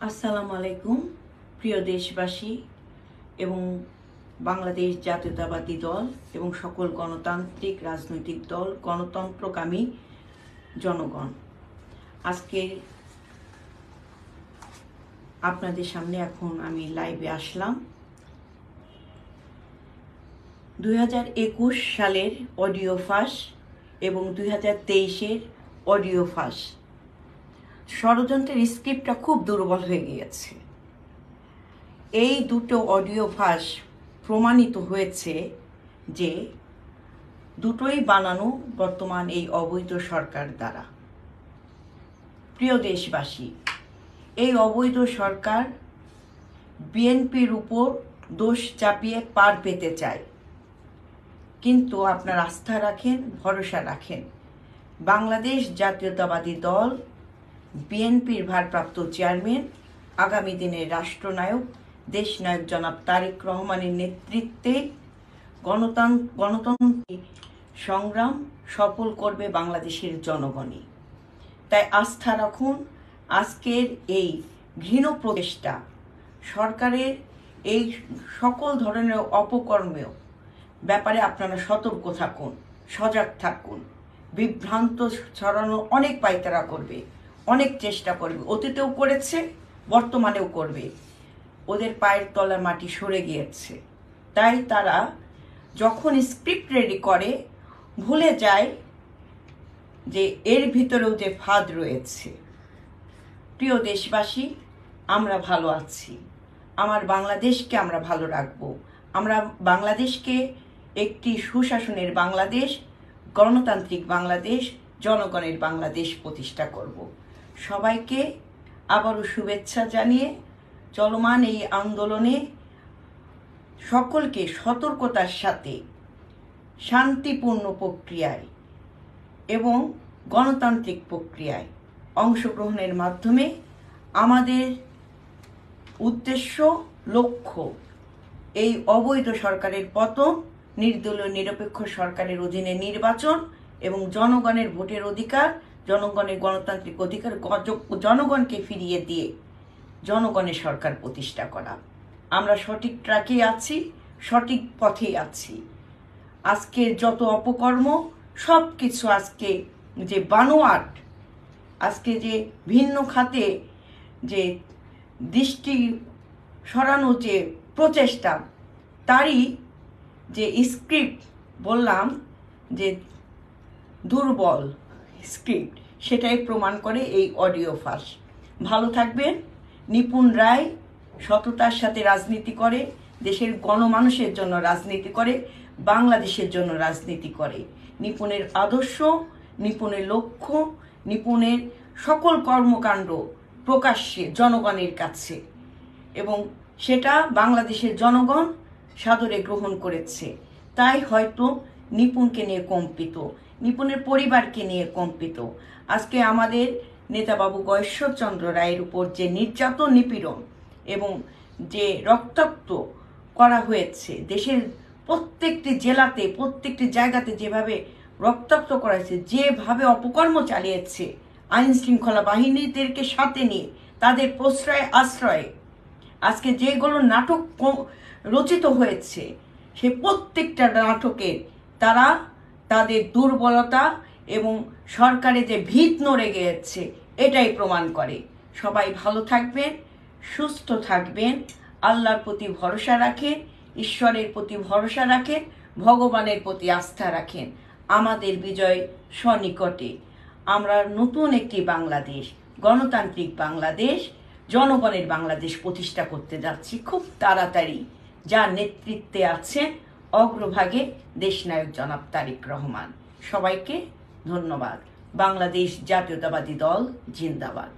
আসসালামু আলাইকুম প্রিয় দেশবাসী এবং বাংলাদেশ জাতীয়তাবাদী দল এবং সকল গণতান্ত্রিক রাজনৈতিক দল গণতন্ত্রকামী জনগণ, আজকে আপনাদের সামনে এখন আমি লাইভে আসলাম 2021 সালের অডিও ফাঁস এবং 2023-এর অডিও ফাঁস। ষড়যন্ত্রের স্ক্রিপ্টটা খুব দুর্বল হয়ে গিয়েছে। এই দুটো অডিও ফাঁস প্রমাণিত হয়েছে যে দুটোই বানানো বর্তমান এই অবৈধ সরকার দ্বারা। প্রিয় দেশবাসী, এই অবৈধ সরকার বিএনপির উপর দোষ চাপিয়ে পার পেতে চায়, কিন্তু আপনার আস্থা রাখেন, ভরসা রাখেন, বাংলাদেশ জাতীয়তাবাদী দল বিএনপির ভারপ্রাপ্ত চেয়ারম্যান, আগামী দিনের রাষ্ট্রনায়ক দেশনায়ক জনাব তারেক রহমানের নেতৃত্বে গণতান্ত্রিক সংগ্রাম সফল করবে বাংলাদেশের জনগণই। তাই আস্থা রাখুন। আজকের এই ঘৃণ প্রচেষ্টা, সরকারের এই সকল ধরনের অপকর্মের ব্যাপারে আপনারা সতর্ক থাকুন, সজাগ থাকুন। বিভ্রান্ত ছড়ানো অনেক পায়তারা করবে, অনেক চেষ্টা করবে, অতীতেও করেছে, বর্তমানেও করবে। ওদের পায়ের তলার মাটি সরে গিয়েছে। তাই তারা যখন স্ক্রিপ্ট রেডি করে ভুলে যায় যে এর ভিতরেও যে ফাঁদ রয়েছে। প্রিয় দেশবাসী, আমরা ভালো আছি, আমার বাংলাদেশকে আমরা ভালো রাখবো। আমরা বাংলাদেশকে একটি সুশাসনের বাংলাদেশ, গণতান্ত্রিক বাংলাদেশ, জনগণের বাংলাদেশ প্রতিষ্ঠা করব। সবাইকে আবারও শুভেচ্ছা জানিয়ে চলমান এই আন্দোলনে সকলকে সতর্কতার সাথে শান্তিপূর্ণ প্রক্রিয়ায় এবং গণতান্ত্রিক প্রক্রিয়ায় অংশগ্রহণের মাধ্যমে আমাদের উদ্দেশ্য, লক্ষ্য এই অবৈধ সরকারের পতন, নির্দলীয় নিরপেক্ষ সরকারের অধীনে নির্বাচন এবং জনগণের ভোটের অধিকার, জনগণের গণতান্ত্রিক অধিকার জনগণকে ফিরিয়ে দিয়ে জনগণের সরকার প্রতিষ্ঠা করা। আমরা সঠিক ট্র্যাকে আছি, সঠিক পথে আছি। আজকের যত অপকর্ম সব কিছু, আজকে যে বানোয়াট, আজকে যে ভিন্ন খাতে যে দৃষ্টি সরানো যে প্রচেষ্টা, তারই যে স্ক্রিপ্ট বললাম যে দুর্বল স্ক্রিপ্ট, সেটাই প্রমাণ করে এই অডিও ফাঁস। ভালো থাকবেন। নিপুণ রায় সততার সাথে রাজনীতি করে, দেশের গণমানুষের জন্য রাজনীতি করে, বাংলাদেশের জন্য রাজনীতি করে। নিপুণের আদর্শ, নিপুণের লক্ষ্য, নিপুণের সকল কর্মকাণ্ড প্রকাশ্যে জনগণের কাছে, এবং সেটা বাংলাদেশের জনগণ সাদরে গ্রহণ করেছে। তাই হয়তো নিপুণকে নিয়ে কম্পিত, নিপুণের পরিবারকে নিয়ে কম্পিত। আজকে আমাদের নেতাবাবু গয়েশ্বরচন্দ্র রায়ের উপর যে নির্যাতন, নিপীড়ন এবং যে রক্তাক্ত করা হয়েছে, দেশের প্রত্যেকটি জেলাতে, প্রত্যেকটি জায়গাতে যেভাবে রক্তাক্ত করা হয়েছে, যেভাবে অপকর্ম চালিয়েছে আইন শৃঙ্খলা বাহিনীদেরকে সাথে নিয়ে, তাদের প্রশ্রয় আশ্রয়ে আজকে যেগুলো নাটক রচিত হয়েছে, সে প্রত্যেকটা নাটকে তারা তাদের দুর্বলতা এবং সরকারে যে ভিত নড়ে গিয়েছে এটাই প্রমাণ করে। সবাই ভালো থাকবেন, সুস্থ থাকবেন, আল্লাহর প্রতি ভরসা রাখেন, ঈশ্বরের প্রতি ভরসা রাখেন, ভগবানের প্রতি আস্থা রাখেন। আমাদের বিজয় সনিকটে। আমরা নতুন একটি বাংলাদেশ, গণতান্ত্রিক বাংলাদেশ, জনগণের বাংলাদেশ প্রতিষ্ঠা করতে যাচ্ছি খুব তাড়াতাড়ি। যার নেতৃত্বে আছেন অগ্রভাগে দেশনায়ক জনাব তারেক রহমান। সবাইকে ধন্যবাদ। বাংলাদেশ জাতীয়তাবাদী দল জিন্দাবাদ।